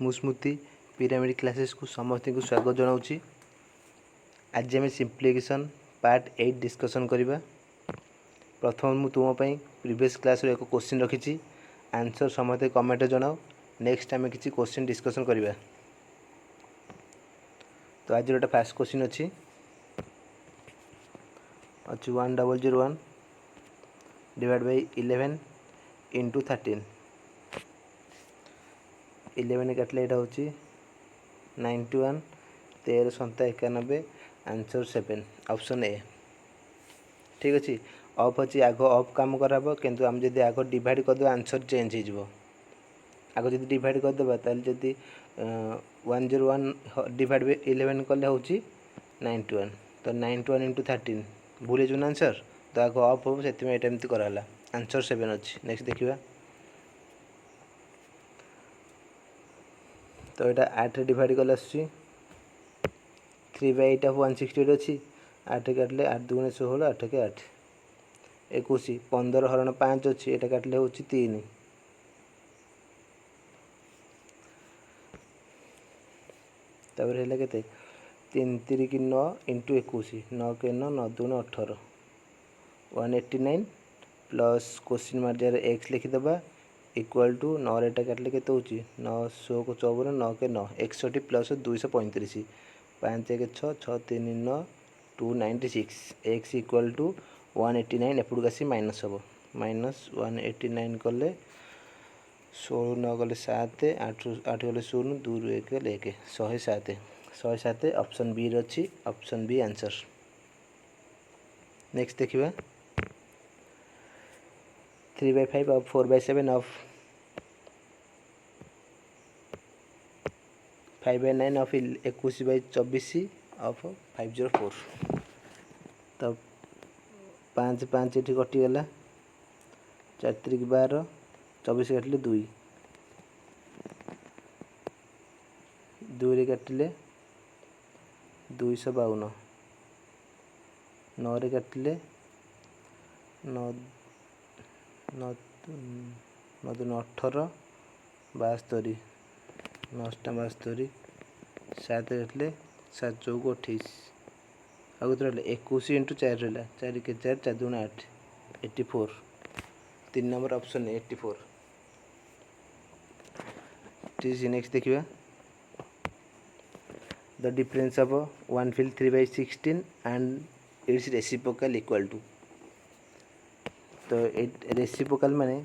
ମୁଁ ସ୍ମୃତି ପିରାମିड क्लासेस को समस्त को स्वागत जनाऊँगी। आज आम सिंप्लिफिकेशन पार्ट 8 डिस्कसन करवा। प्रथम मु तुम प्रीवियस क्लास एक क्वेश्चन रखी आंसर समस्त कमेंट जनाओ। नेक्स्ट आम किसी क्वेश्चन डिस्कसन करवा। तो आज गोटे फास्ट क्वेश्चन अच्छी 1001 डिवाइड बाय 11 इंटू 13। 11 काटले यहाँ हूँ 91 13 सन्ता 91 आंसर 7 ऑप्शन ए। ठीक अच्छे ऑफ अच्छी आग ऑफ काम कराब किंतु आम जब आग डिवाइड करदे आंसर चेंज हो आग जब डिवाइड करदे ताल जदि 101 डिवाइड बाय 11 कले हूँ 91 तो 91 इंटू 13 भूल जो आंसर तो आग ऑफ हो से एमती कराला आंसर 7 अच्छी। नेक्स्ट देखा तो यहाँ 8 डिवाइड कले आस 3 बाय 8 168 अच्छी 8 काटले 8 2 16 8 के 8 21 15 हरण 5 अच्छी यहाँ काटले हूँ 3 तापर है के 3 3 की 9 इंटू 21 9 के 9 9 2 18 189 प्लस क्वेश्चन मार्क जगह एक्स लिखिदबा इक्वाल टू 9 रेटा काटले के 9 100 को 54 9 के 9 61 प्लस 235 5 1 6 6 3 9 296 एक्स इक्वाल टू 189 एपट आसी माइनस हम माइनस 189 कले 16 9 गले 7 8 8 गले 0 2 1 गले 1 107 ऑप्शन बी रही ऑप्शन बी आंसर। नेक्स्ट देखिए 3 by 5 of 4 by 7 of 5 by 9 of 21 by 24 of 504 तो 5 5 ये कटिगला 4 3 12 24 काटिले 2 2 काटिले 252 9 काटिले 9 9 9 18 72 9 72 7 काटिले 7 4 28 आगे तो 21 इंटू 4 रहा 4 के 4 4 2 8 84 3 नंबर ऑप्शन 84। ठीक है नेक्स्ट देखिए the difference of 1 fill 3 by 16 and its reciprocal equal to. तो रेसिप्रोकल माने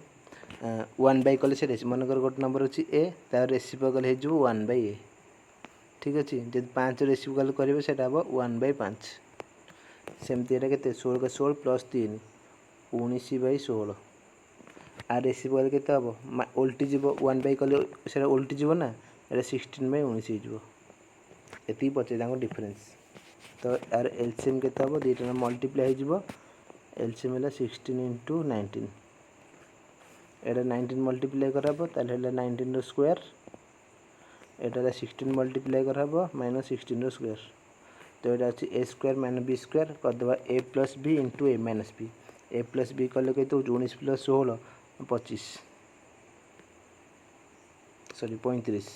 1 बाय कले से मनकर गोटे नंबर अच्छी ए तार रेसिप्रोकल हो 1 बाय ए। ठीक अच्छे जब 5 रेसिप्रोकल करेंगे से हम 1 बाय 5 सेमती के 16 के 16 प्लस 3 19 बाय 16 आ रेसिप्रोकल के हम उल्टी जीव 1 बाय कले से उल्टी जीव ना ये 16 बाय 19 हो ये पचे डिफरेंस। तो यार एलसीएम के दुईटा मल्टीप्लाई हो एलसीएम है 16 इंटू 19 एटा 19 मल्टीप्लाई कराब ताले 19 स्क्वायर एटा 16 मल्टीप्लाई कराब माइनस 16 स्क्वायर तो यहाँ अच्छी A square minus B square करदे ए plus B into A minus B A plus B कले कहते 19 प्लस 16 25 सॉरी 35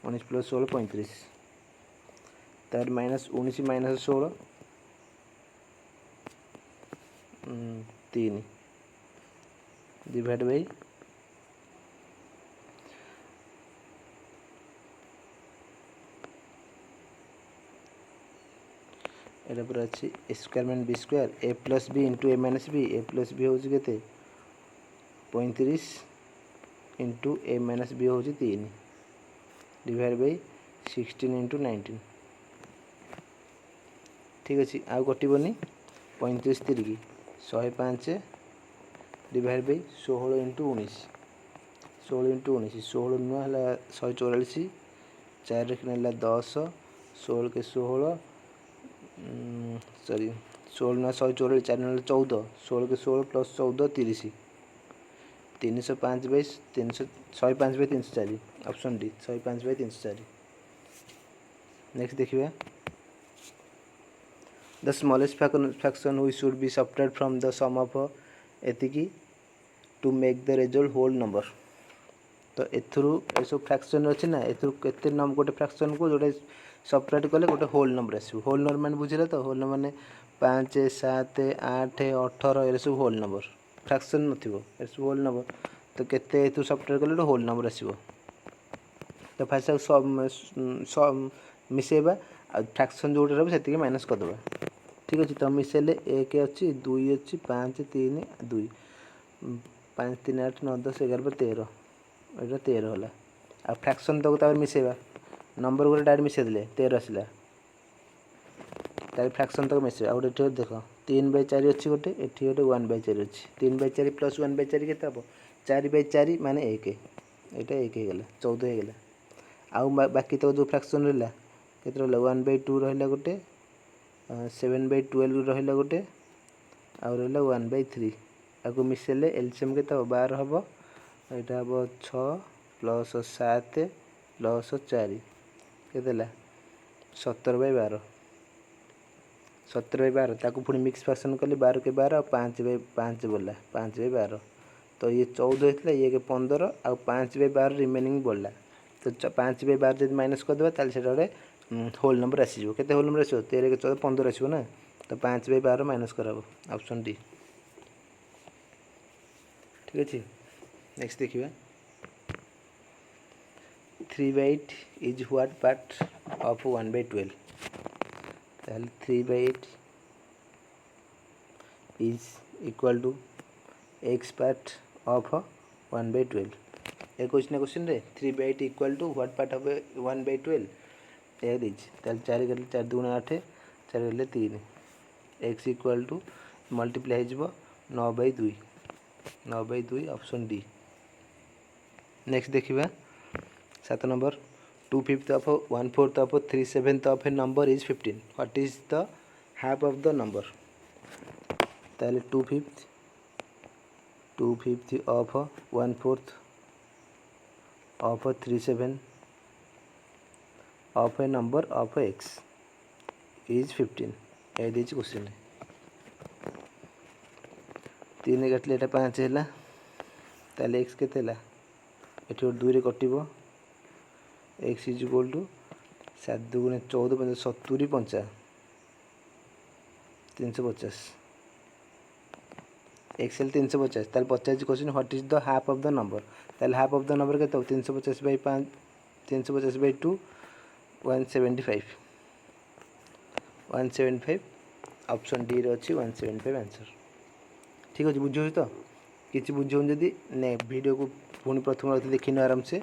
19 प्लस 16 35 तार माइनस 19 माइनस 16 3 डिवाइड बाई एटा पूरा अच्छी A square minus B square A plus B into A minus B A plus B हूँ के 35 into A minus B हूँ 3 divide by 16 into 19। ठीक अच्छे आउ Katni 35 3 105 divide by 16 into 19 16 into 19 16 नुआ है 144 4 रखना 10 16 के 16 सॉरी 16 नुआ 144 4 ना 14 16 के 16 plus 14 30 305 by 300 105 by 304 option D 105 by 304। Next देखिए the smallest fraction we should be subtract from the sum of एतिकी to make the result whole number. तो एथुरु ए सब फ्रैक्शन अच्छी ना एथुरु केते नंबर गोटे फ्रैक्शन को जोटे सबट्रैक्ट कले गोटे होल नंबर आसो होल नंबर माने बुझिले तो होल नंबर माने 5 7 8 18 ए सब होल नंबर फ्रैक्शन नथिबो ए सब होल नंबर तो केते एथु सबट्रैक्ट कले होल नंबर आसीबो तो फास्ट सब मिसेबा फ्रैक्शन जोटे रहबो सेतिके माइनस कर देबा ठीक अछि तो मिसेले 1 अछि 2 अछि 5 3 2 5 3 8 9 10 11 13 एटा 13 होला आ फ्रैक्शन तक तार मिसेबा नंबर गोटे डायरेक्ट मिसे देले 13 आसला तार फ्रैक्शन तक मिसे आ गोटे देख 3/4 अछि गोटे एठी गोटे 1/4 अछि 3/4 प्लस 1/4 केते हबो 4/4 माने 1 एटा 1 हे गेला 14 हे गेला आउ बाकी तो जो फ्रैक्शन रहला केते रहला 1/2 रहला गोटे 7/12 रहला गोटे आउ रहला 1/3 आगु मिसेले एलसीएम केते 12 हबो एटा हबो 6 प्लस 7 प्लस 4 केते देला 17/12 17/12 ताकू पुणी मिक्स फ्रैक्शन कले 12 के 12 और 5/5 बोला 5/12 तो ये 14 होता ये 15 और 5/12 रिमेनिंग बोला तो 5/12 जब माइनस कर देबा ताले सेटा गोटे होल नंबर आसीजो केते होल नंबर आसीबो 13 के 14 15 आसीबो ना तो 5/12 माइनस करबो ऑप्शन डी ठीक अछि नेक्स्ट देखिबा 3/8 is what part of 1/12 ताले 3/8 is equal to x part of 1/12 A question रे 3/8 equal to what part of 1/12 A these ताले 4 गले 4 2 8 4 गले 3 x equal to मल्टीप्लाई हो 9/2 9/2 ऑप्शन डी नेक्स्ट देखिबा 7 number 2/5 of 1/4 of 3/7 of a number is 15 what is the half of the number ताले 2/5 of 1/4 of 3/7 of a number of x is 15 A these question 3 काटले एटा 5 हैला ताले x केते हैला एठी 2 रे कटिबो x इज इक्वल टू 7 2 14 5 70 5 350 एक्सेल 350 ताले 50 question what is the half of the number ताले हाफ ऑफ द नंबर केते 350/5 350/2 175 175 ऑप्शन डी रे अछि 175 आंसर ठीक अछि बुझियो तो किछि बुझियो जदी ने वीडियो को पुनी प्रथम रखि देखिनो आराम से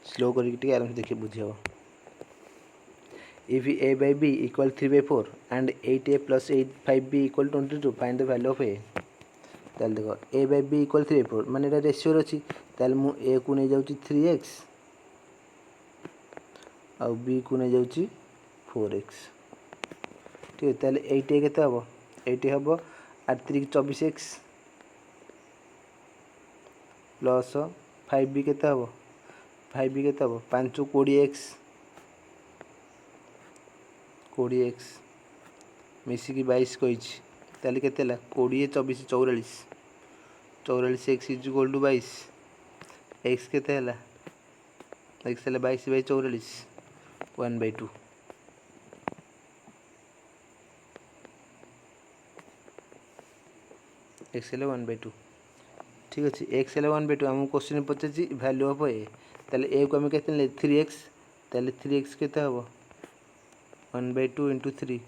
स्लो करके आराम से देखिए बुझे if a by b equal 3/4 and 8a plus 5b equal 22 find the value of a ताल देखो a by b equal 3/4 माने एटा रेशियो अछि ताल मु a को नै जाउची 3x और b को नै जाउची 4x ठीक ताल 8a केते हबो 8 हबो 8 3 24x प्लस 5b केते हबो 5b केते हबो 5 20x मिसी की 22 कहिछि ताले केते ला 20 24 44 44x is equal to 22 x केते हला x हला 22/44 1/2 x हला 1/2 ठीक अछि x हला 1/2 हम क्वेश्चन पछछि वैल्यू ऑफ a ताले a को हम केते ले 3x ताले 3x केते हबो 1/2 into 3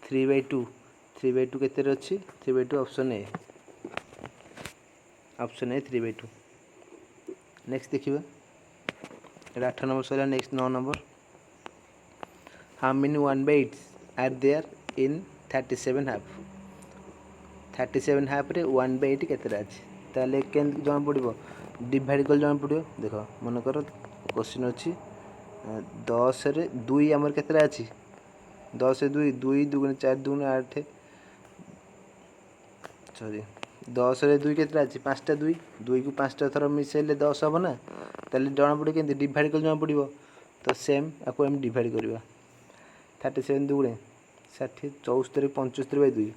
3/2 3/2 केते अछि 3/2 ऑप्शन ए 3/2 नेक्स्ट देखिबा 8 नंबर सला next 9 number how many 1/8 are there in 37 half 37 half रे 1/8 केते अछि ताले केन जण पडिबो डिवाइड कर जण पडियो देखो मन कर क्वेश्चन अछि 10 रे 2 हमर केते अछि 10 2 2 2 4 2 8 सॉरी 10 रे 2 केते अछि 5टा 2 2 को 5टा थर मिसेले 10 हबो ना ताले जणा पड़े केंति डिवाइड कर जणा पड़िबो तो सेम आको हम डिवाइड करबा 37 2 60 74 75/2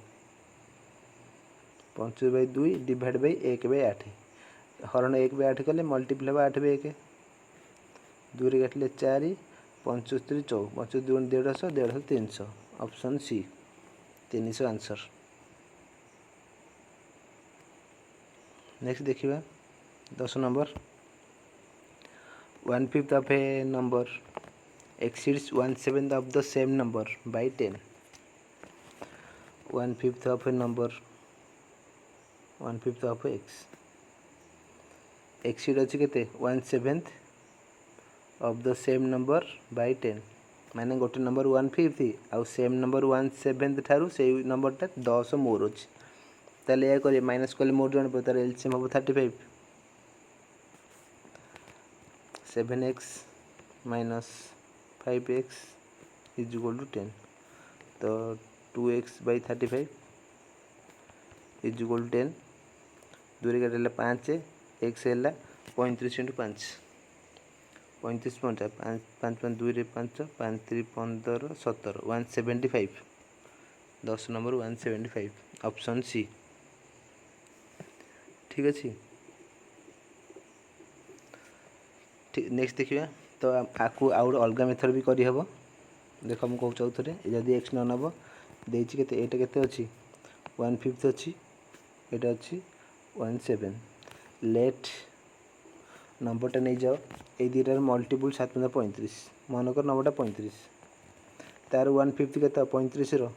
75/2 डिवाइड बाय 1/8 हरण 1/8 कले मल्टीप्लाई हे 8/1 2 काटिले 4 75 4 75 2 150 150 300 ऑप्शन सी 300 आंसर। नेक्स्ट देखिए 10 number 1/5 of a number exceeds 1/7 of the same number by 10 1/5 of a number 1/5 of x exceed अच्छी केते 1/7 of the same number by 10 माने गोटे नंबर 1/5 आउ सेम नंबर 1/7 ठारू से नंबरटा 10 मोर अच्छी ताले या करिए माइनस कले मोर जण पर तार एलसीएम हम 35 7x minus 5x is equal to 10 तो 2x by 35 is equal to 10 दूरी का 5 x है 35 × 5 35 5 5 5 2 5 5 3 15 17 175 10 नंबर 175 ऑप्शन सी ठीक अच्छे। ठीक नेक्स्ट देखिए तो आपको आउ अलग मेथड भी करहब देख मुझे कहूँ चौथे जदि एक्स न नब देखे के अच्छी 1/5 अच्छी यहाँ अच्छी 1/7 लेट नंबरटा नहीं जाओ ये दुटार मल्टीपुल 7 × 35 मनकर नंबरटा 35 तार 1/5 के 35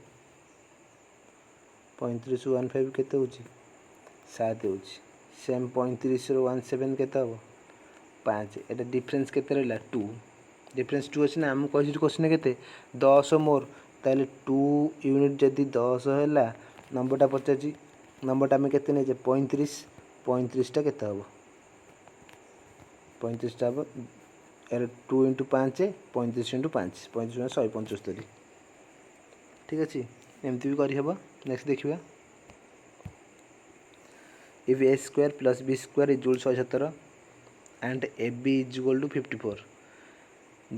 35 1/5 के 7 हो सेम 35 1/7 के 5 एटा डिफरेंस के रहा 2 डिफरेंस 2 अच्छे ना आम कही क्वेश्चन के 10 मोर ताले 2 यूनिट जदि 10 है नंबरटा पचार नंबरटा आम के 35 35टा के 35टा हम 2 × 5 35 × 5 35 175 ठीक अच्छे एमती भी करहब। नेक्स्ट देखिए if a square plus b square is equal to 117 and ab is equal to 54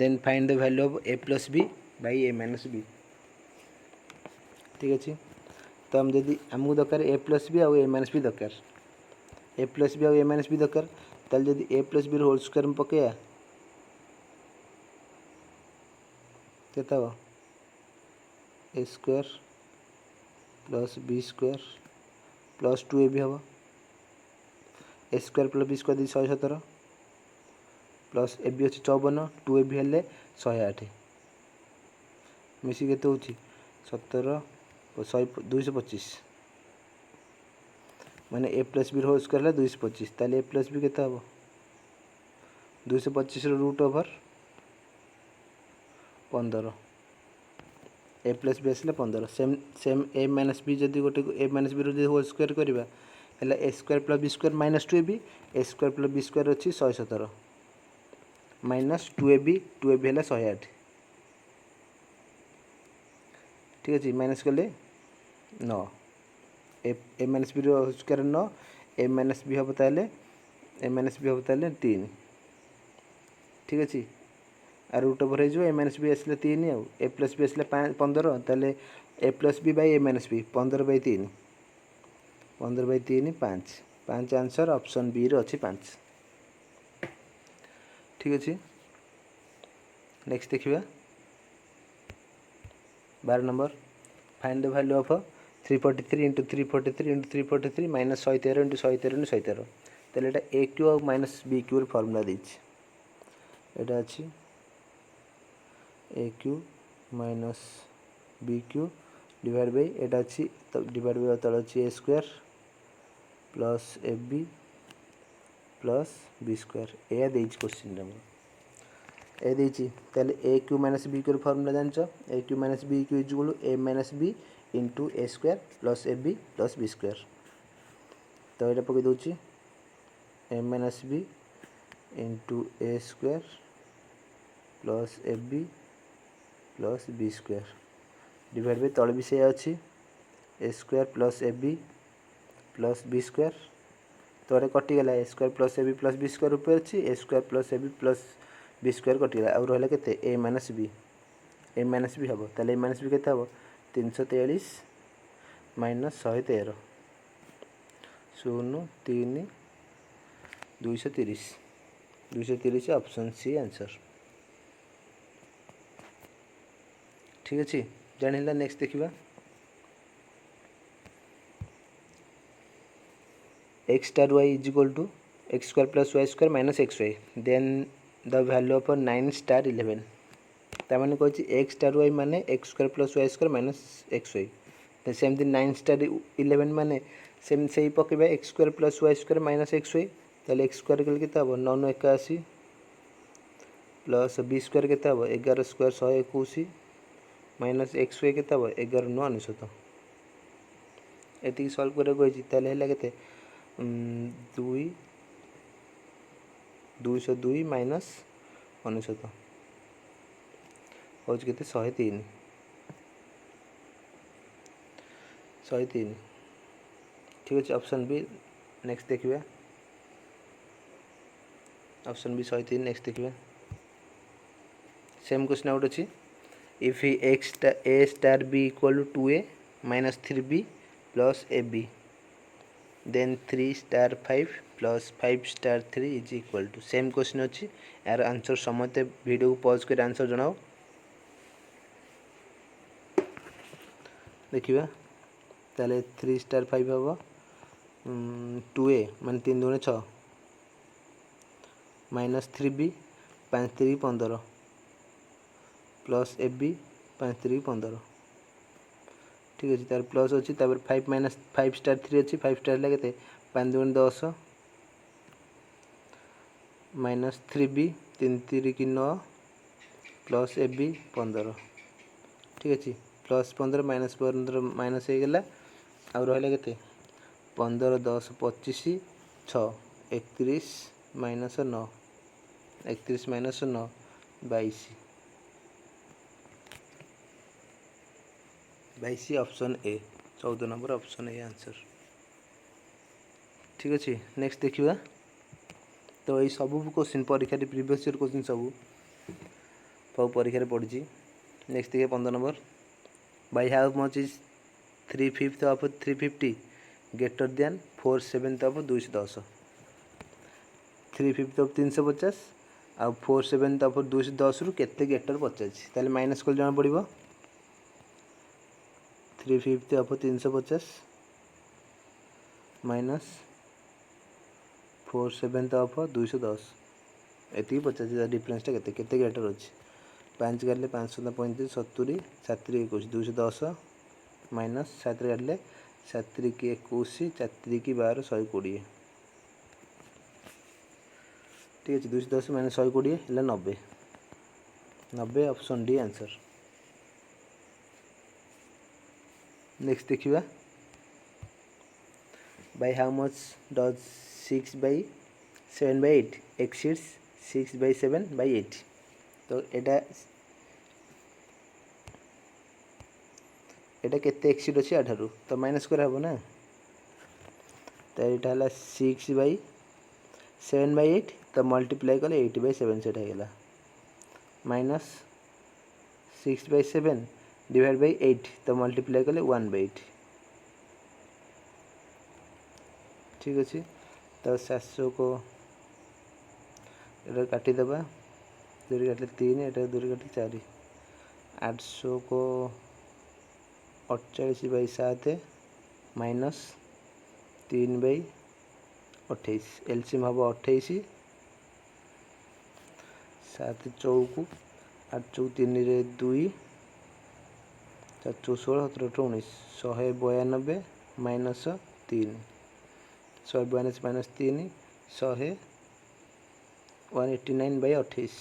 then find the value of a plus b by a minus b ठीक अच्छे तो हम जदि आमको दरकार a प्लस बी आउ a माइनस बी दरकार a plus B आउ a माइनस बी दरकार ताल जदि a plus B whole square में पकईया केता हो a square plus b square plus 2ab हम A square plus B square 117 plus A B अच्छे 54 2ab हेल्ले 108 मिसी के 17 225 माने A plus B whole square है 225 ताले ए प्लस बी के 225 root over 15 A plus B आसला 15 same same A minus B जदि गोटे ए माइनस बी रो होल स्क्वायर करवा है A square plus B square minus 2ab A square plus B square अच्छी 117 माइनस 2ab है 108 ठीक अच्छे माइनस कले 9 ए माइनस बी स्क्वायर 9 ए माइनस बी हम ताले ए माइनस बी हम ताले 3 ठीक अच्छे आ रूट ओवर हो ए माइनस बी आसला 3 आउ ए प्लस बी आसला 15 ताले A plus B by A minus B 15/3 15/3 5 5 answer option B रे अच्छी 5 ठीक अच्छे। नेक्स्ट देखिए 12 number find the value of 343 × 343 × 343 minus 113 × 113 × 113 ताले एटा ए क्यू और माइनस बी क्यू फॉर्मूला देछि एटा अछि A cube minus B cube divide by एटा अच्छी डिवाइड बाई तल अच्छी A square plus A B plus B square या क्वेश्चन ए ताले A cube minus B cube formula जानच A cube minus B cube is equal to A minus B into A square plus A B plus B square तो ये पकई दूसरी A minus B into A square plus A B plus B square divide by तले भी से अच्छी A square plus A B plus B square तो ये कटिगला ए स्क्वायर प्लस ए बी प्लस बी स्क्वायर ऊपर अच्छी A square plus A B plus B square कटिगला आउ रहा के ए माइनस बी हम ताले ए माइनस बी के 343 माइनस 113 0 3 230 ऑप्शन सी आंसर। ठीक अच्छे जाना। नेक्स्ट देखा x star y is equal to X square plus Y square minus X Y then the value of 9 star 11 तार कही एक्स स्टार वाई माने X square plus Y square minus X Y सेमती 9 star 11 माने same से पकेबा X square plus Y square minus X Y ताले X square कले केते हम 9 81 प्लस बी स्क्वायर केते हम 11 स्क्वायर 121 माइनस एक्स वाई केते हम 11 9 99 एति सॉल्व करे कही ताले हैला केते 202 माइनस 99 हूँ के 103 ठीक अच्छे ऑप्शन बी। नेक्स्ट देखिए ऑप्शन बी 103 नेक्स्ट देखिए सेम क्वेश्चन आउट अच्छी if a star b equal to 2a minus 3b plus A b then 3 star 5 plus 5 star 3 is equal to same question अच्छी यार answer समझते video को pause कर answer जनाओ देखिए ताले 3 star 5 हम 2a मान 3 दूने 6 माइनस 3b 5 3 15 प्लस ए बी 5 3 15 ठीक अच्छे तार प्लस अच्छी 5 माइनस 5 स्टार 3 अच्छी 5 स्टार लगे 5 दूने 10 माइनस 3b 3 3 की 9 प्लस ए बी 15 ठीक अच्छे प्लस 15 माइनस हो गला आउ रहा के 15 10 25 6 31 minus 9 31 minus 9 22 option A 14 number option A answer. ठीक अच्छे नेक्स्ट देखा तो ये सब क्वेश्चन परीक्षा प्रीवियस ईयर क्वेश्चन सब परीक्षा पड़ी। नेक्स्ट देखिए 15 number by how much is 3/5 of 350 greater than 4/7 of 210 3/5 of 350 आउ 4/7 ऑफ 210 रु केते ग्रेटर पचास ताले माइनस कल जाना पड़ो 3/5 ऑफ 350 माइनस 4/7 ऑफ 210 एति 50 डिफरेंस केते ग्रेटर अच्छे 5 काटले 535 70 7 21 210 माइनस 7 काटले 7 की 21 4 की 12 120 ठीक अच्छे 210 माइनस 120 है 90 90 ऑप्शन डी आंसर। नेक्स्ट देखिए by how much does 6/7/8 exceeds 6/7/8 तो एटा केते एक्सीड अच्छे आठारू तो माइनस कर हम ना तो यहाँ 6/7/8 तो मल्टीप्लाई कले 8/7 से माइनस 6/7 डिवाइड बाई 8 तो मल्टीप्लाई कले 1/8 ठीक अच्छे तो 700 को इधर काटिदेबा 2 काटले 3 एटा 2 काटले 4 800 को 48/7 माइनस 3/28 एलसीएम हम 28 7 चौक 8 चौक 3 रे 2 4 चौक 16 17 19 192 माइनस 3 192 माइनस 3 189/28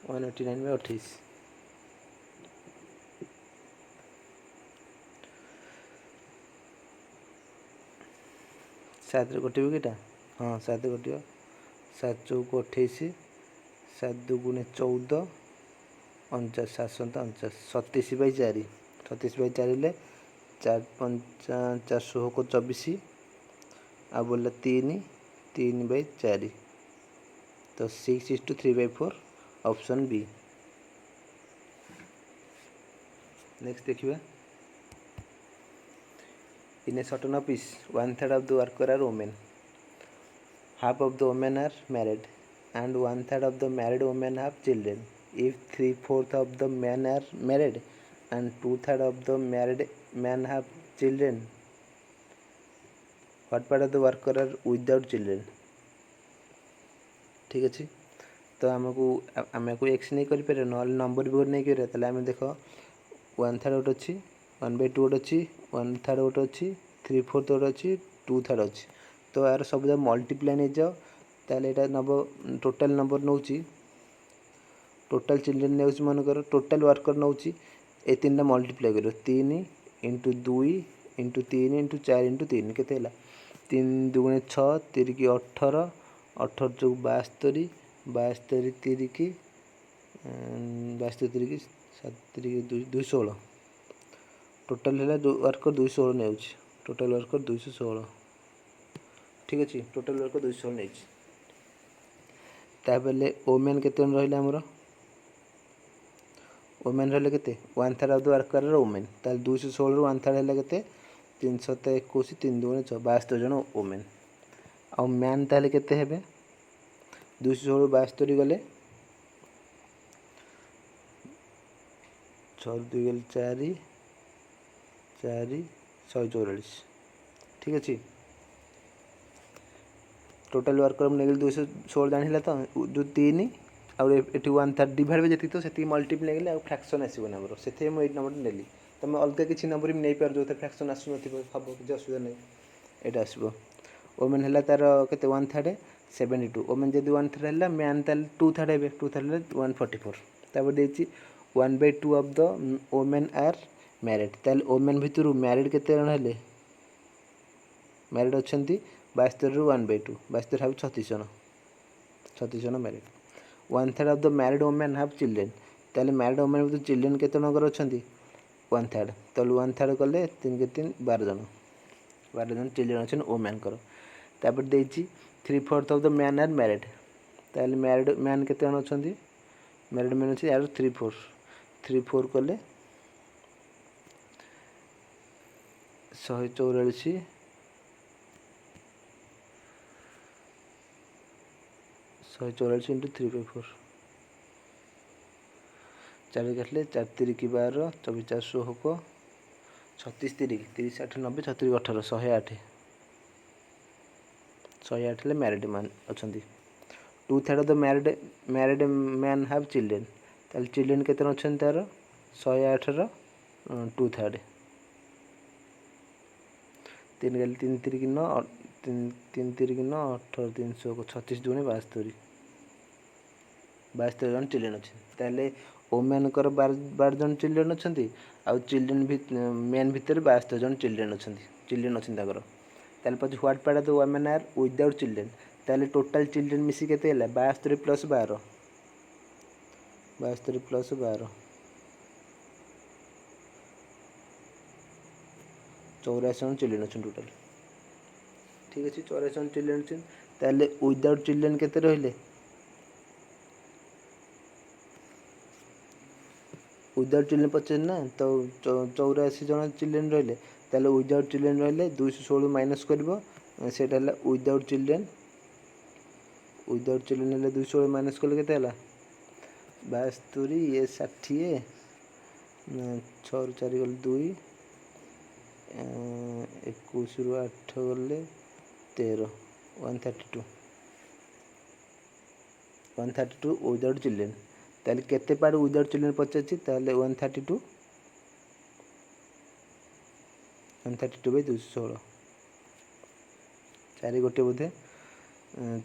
189/28 7 कटे किटा हाँ 7 कट 7 चौक 28 7 2 14 49 7 49 37/4 37/4 ले 4 5 400 को 24 आ बोला 3/4 तो 6:3/4 ऑप्शन बी। नेक्स्ट देखिए in a certain office 1/3 of the worker are women half of the women are married and 1/3 of the married women have children. If 3/4 of the men are married and 2/3 of the married men have children, what part of the worker are without children? ठीक अच्छे तो आमको x नहीं करें ना number भी नहीं करें आम देख 1/3 गोटे अच्छी 1/2 गोटे अच्छी 1/3 गोटे अच्छी 3/4 गोटे अच्छी 2/3 अच्छी तो यार सब जब मल्टीप्लाई नहीं जाओ ताले यहाँ नब टोटाल नंबर नौ टोटाल चिल्ड्रेन ने मनकर टोटाल वर्कर नौ ए तीन टा मल्टीप्लाई कर 3 × 2 × 3 × 4 × 3 के 3 2 6 3 की 18 18 चौक 72 72 3 की 72 3 की 7 3 की 216 टोटाल है वर्कर 216 नहीं टोटाल वर्कर 216 ठीक अच्छे टोटाल वर्कर 216 नहीं ताबले ओमेन केते रहा आमर ओमेन रहा के 1/3 ऑफ द वर्कर ओमेन ताल 216 रु 1/3 है के 321 3 2 6 72 जन ओमेन आ मैन ताले केते हेबे 216 72 गले 6 2 गले 4 4 144 ठीक अच्छे टोटाल वर्कर नहीं 216 जान तो जो 3 आउ ये 1/3 डिवाइड भी तो से मल्टीप्लाई गले फ्रैक्शन आसोना आमर से मुझे नंबर नेली तुम अलग किसी नंबर भी नहीं पार जो फ्रैक्शन आसुन हम किसी असुविधा नहीं यहाँ आसो ओमेन है तार के 1/3 72 ओमेन जब 1/3 है मैन ताल 2/3 है 2/3 144 तापर देती 1/2 of the women are married ताल ओमेन भितर मैरिड केते जन है मैरिड अच्छा 72 रु 1/2 72 हाव 36 जन married 1/3 of the married women have children ताले मैरिड वोमेन भितर चिल्ड्रेन केते नंबर अच्छा 1/3 तो 1/3 कले 3 के 3 12 जन चिल्ड्रेन अच्छे वोमेन तापर देती 3/4 of the man are married ताले मैरिड मैन केते जन अच्छा मैरिड मैन अच्छे यार 3/4 कले 144 144 इंटू 3/4 चार काटले 4 3 की 12 24 400 होको 36 3 30 8 90 36 18 108 ले मैरिड मैन अच्छा 2/3 of the married man have children ताल चिल्ड्रेन केते अच्छा तार 108 रो 2/3 3 गल 3 3 की 9 3 3 की 9 18 300 को 36 दूनी 72 जन चिल्ड्रेन अच्छे ताले ओमेन कर 12 जन चिल्ड्रेन अच्छा आउ चिल्ड्रेन मेन भितर 72 जन चिल्ड्रेन अच्छे अच्छे ताले पचे what part of the women are without children ताले टोटाल चिल्ड्रेन मिसी केते 72 प्लस 12 72 प्लस 12 84 जन चिल्ड्रेन अच्छे टोटाल ठीक अच्छे 84 जन चिल्ड्रेन अच्छे ताले विदाउट चिल्ड्रेन केते रहिले विदाउट चिल्ड्रेन पचास ना तो 84 जन चिल्ड्रेन रहिले ताले विदाउट चिल्ड्रेन रहिले 216 माइनस कर सेटा विदाउट चिल्ड्रेन है 216 माइनस कले के 72 ये 60 6 रु 4 गले 2 21 रु 8 गले 13 132 विदाउट चिल्ड्रेन ताले केते पार्ट विदाउट चिल्ड्रेन पचासी ताले 132 बाई 216 चार गोटे बोधे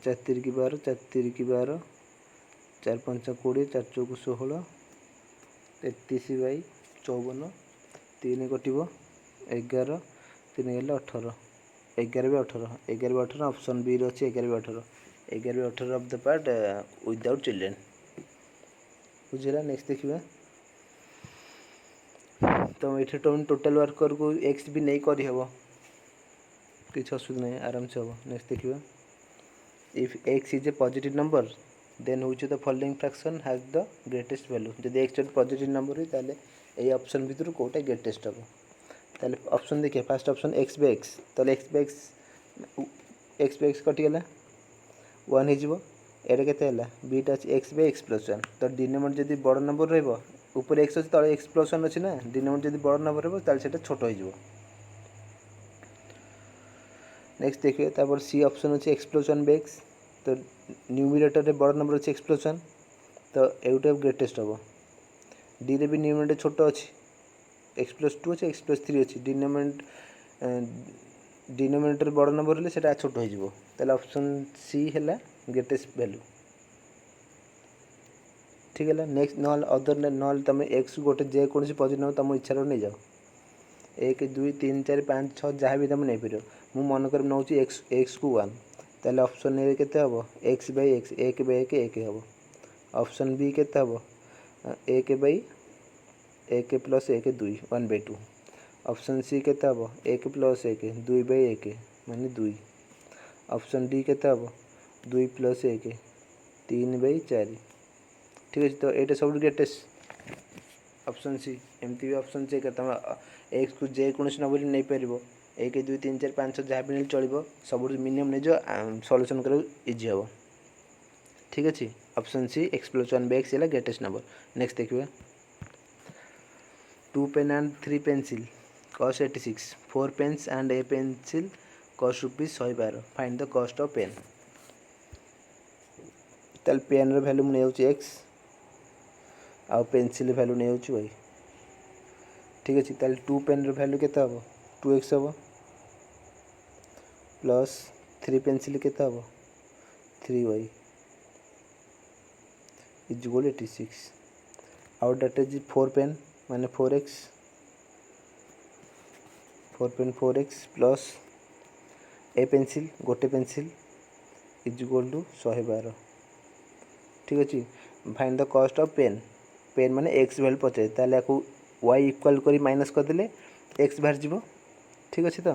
4 3 की 12 4 3 की 12 4 5 20 4 चौक 16 33 बाई 54 3 कटिव 11 3 गले 18 11 बाई 18 11 बाई 18 ऑप्शन बी अच्छे 11 by 18 11 by 18 of the part without children बुझेगा नेक्स्ट देखिए तो ये तुम टोटाल वर्कर को एक्स भी नहीं कर किसी असुविधा नहीं आराम से हम नेक्स्ट देखिए if x is a positive number then which of the following fraction has the greatest value जब एक्स गोटे पॉजिटिव नंबर हुई ताले ये ऑप्शन भितर कोटा ग्रेटेस्ट हम ताले ऑप्शन देखिए first option x by x ताले एक्स बाय एक्स कटिगला वन हो एटे बीटा अच्छे x by x plus one तो डिनोमिनेटर जब बड़ नंबर ऊपर एक्स अच्छे तले एक्स प्लस वन अच्छी ना डिनोमिनेटर जब बड़ नंबर रोटा छोट हो। नेक्स्ट देखिए तापर सी ऑप्शन अच्छे x plus one by x तो न्यूमिनेटर बड़ नंबर अच्छे एक्स प्लस वन तो एटा ग्रेटेस्ट हम डी रे भी न्यूमिनेटर छोट अच्छी एक्स प्लस टू अच्छे एक्स प्लस थ्री अच्छी डिनोमिनेटर बड़ नंबर हेल्ले से छोट हो ऑप्शन सी है ग्रेटेस्ट वैल्यू ठीक है। नेक्स्ट ना अदर ना तुम एक्स गोटे जेकोसी पॉजिटिव नंबर तुम इच्छा नहीं जाओ एक दुई तीन चार पाँच छः जहाँ भी तुम नहीं पार मु मनकर नौ एक्स एक्स को वन ताल ऑप्शन ए के हम एक्स बाय एक्स एक बाय एक हम ऑप्शन बी के हम एक बाय एक प्लस एक दुई one by two option C के हम एक प्लस एक दुई बाय एक माने दुई ऑप्शन डी के हम दुई प्लस एक तीन बाय चार ठीक है। तो ये सब ग्रेटेस्ट ऑप्शन सी एमती भी ऑप्शन सी तुम एक्स को जेकोसी नंबर नहीं पार एक दुई तीन चार पाँच जहाँ भी नहीं चलो सब मिनिमम नहीं जो सॉल्यूशन कर इजी हम ठीक अच्छे। Option C x plus one by x है ग्रेटेस्ट नंबर। नेक्स्ट देखिए 2 pen and 3 pencil cost 86 4 pens and a pencil cost rupees 112 find the cost of pen ताल पेन वैल्यू मुझे एक्स आउ पेंसिल वैल्यू नहीं होची वाई ठीक अच्छे। ताल 2 पेन वैल्यू के हम 2x हम प्लस 3 पेंसिल के हम 3y इज इक्वल 86 आउ डाटा जी 4 पेन माने 4x 4 pen 4x plus a pencil गोटे पेंसिल इज इक्वल टू 112 ठीक अच्छे। Find the cost of pen pen माने एक्स वैल्यू पचारे ताले आपको वाई इक्वाल करी माइनस करदे एक्स बाहर जीव ठीक अच्छे। तो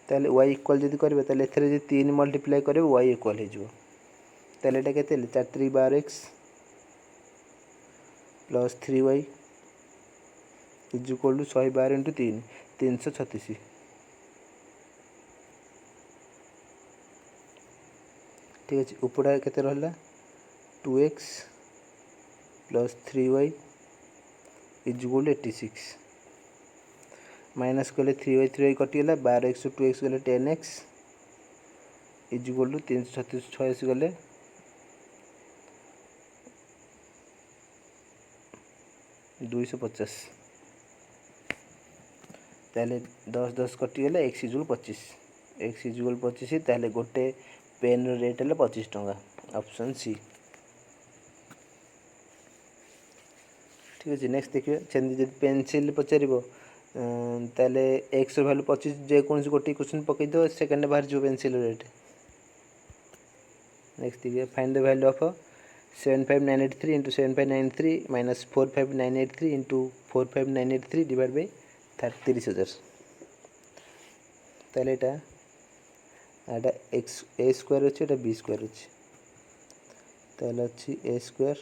ताले वाई इक्वाल जब करेंगे ताले एथरे तीन मल्टीप्लाई करेंगे वाई इक्वाल हो ताले एटा केते 4 3 12 x plus 3y is equal to 112 into 3 336 ठीक अच्छे। ऊपरटा केते रहला 2x plus 3y is equal to 86 minus कले 3y 3y कटिगला 12x 2x गले 10x इज इक्वल टू 336 गले 250 ताले 10 10 कटिगला x is equal 25 x is equal 25 ताले गोटे पेन रेट है 25 टंका ऑप्शन सी ठीक अच्छे। नेक्स्ट देखिए जब पेनसिल पचार ताले एक्स वैल्यू 25 जेकोसी गोटे क्वेश्चन पकईद सेकेंड बाहर जो पेनसिल रेट नेक्स्ट देखिए find the value of 75983 into 7593 minus 45983 into 45983 divide by 30,000 ताले एटा एक्स ए स्क्वायर अच्छे एटा बी स्क्वायर अच्छे ताले अच्छी A square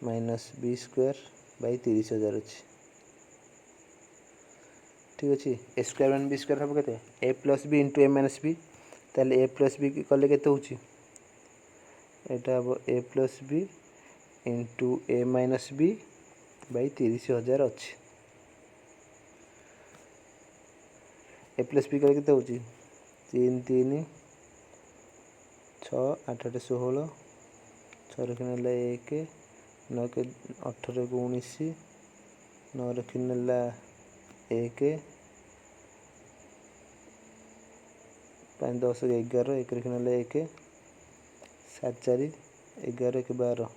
minus B square by 30,000 अच्छे ठीक अच्छे। ए स्क्वायर मान बी स्क्वायर हम के A plus B into A minus B ताले ए प्लस बी कले के हम A plus B into A minus B by 30,000 अच्छे ए प्लस बी कले के 3 3 6 8 8 16 6 रखी ना 1 9 के 18 को 19 9 रखी ना 1 5 10 के 11 1 रखी ना 1 7 4 11 के 12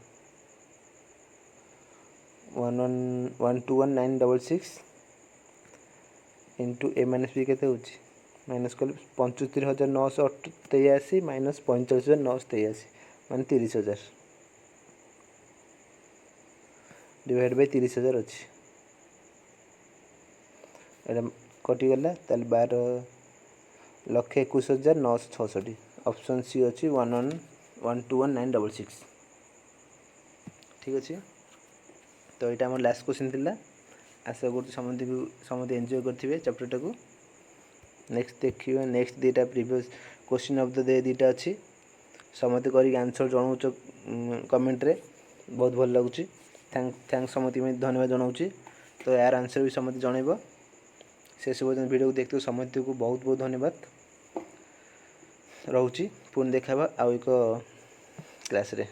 1 2 1 9 6 6 इंटू ए माइनस बी के माइनस कल 75,983 माइनस 45,983 मान 30,000 डिवाइड बाय 30,000 अच्छी एटा कटिगला ताल 12,21,966 ऑप्शन सी अच्छी 121,966 ठीक अच्छे। तो यहाँ आम लास्ट क्वेश्चन थिला आशा कर समझे एंजॉय करेंगे चैप्टर को। नेक्स्ट देखिए नेक्स्ट दुटा previous question of the day दुटा अच्छी समस्ते करके आंसर जनाऊच कमेंट्रे बहुत भल लगुच थैंक समस्त धन्यवाद जनाऊँगी। तो यार आंसर भी समस्त जनइब से सब वीडियो को देखते समस्त को बहुत बहुत धन्यवाद रोची पुणी देखा आउ एक क्लास रे।